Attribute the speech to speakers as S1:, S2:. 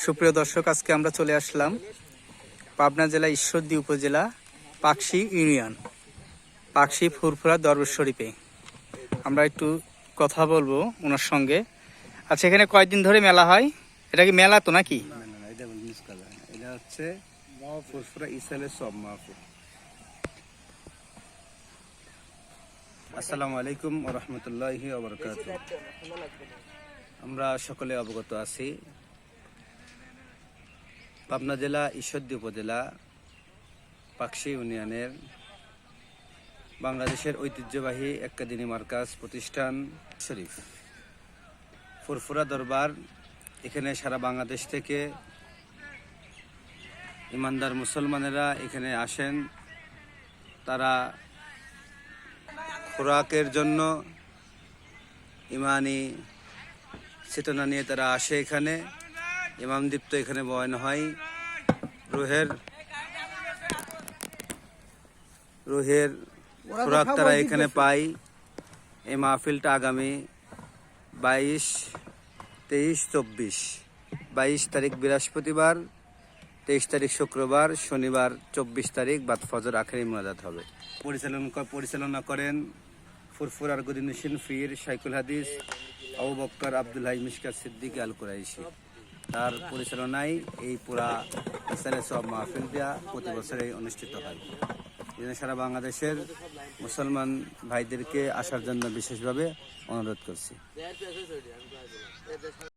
S1: সুপ্রিয় দর্শক, আজকে আমরা চলে আসলাম পাবনা জেলা ঈশ্বরদী উপজেলা পাকশী ইউনিয়ন পাকশী ফুরফুরা দরবেশ শরীফে। আমরা একটু কথা বলবো ওনার সঙ্গে। আচ্ছা, এখানে কয়দিন ধরে মেলা হয়? এটা কি মেলা তো নাকি?
S2: এটা হচ্ছে ফুরফুরা ইসালের সব মাহফিল। আসসালামু আলাইকুম ওয়া রাহমাতুল্লাহি ওয়া বারাকাতুহু। আমরা সকলে অবগত আছি, পাবনা জেলা ঈশ্বরদী উপজেলা পাকশী ইউনিয়নের বাংলাদেশের ঐতিহ্যবাহী একাডেমি মার্কাজ প্রতিষ্ঠান শরীফ ফুরফুরা দরবার। এখানে সারা বাংলাদেশ থেকে ইমানদার মুসলমানেরা এখানে আসেন। তারা খোরাকের জন্য ইমানি চেতনা নিয়ে তারা আসে এখানে। ইমামদীপ্ত এখানে বয়ান হয়। রুহের খোরাক তারা এখানে পায়। এই মাহফিলটা আগামী 22, 23, 24, 22 তারিখ বৃহস্পতিবার, 23 তারিখ শুক্রবার, শনিবার 24 তারিখ বাদ ফজর আখেরি মুনাজাত হবে। পরিচালনা করেন ফুরফুরার গদিনুশিন ফির শাইখুল হাদিস আবু বকর আব্দুল হাই মিশকাত সিদ্দিক আল কুরাইশি। তার পরিচালনায় এই পুরা ইসলামের সব মাহফিল দেওয়া প্রতি বছরে অনুষ্ঠিত হয়। সারা বাংলাদেশের মুসলমান ভাইদেরকে আসার জন্য বিশেষভাবে অনুরোধ করছি।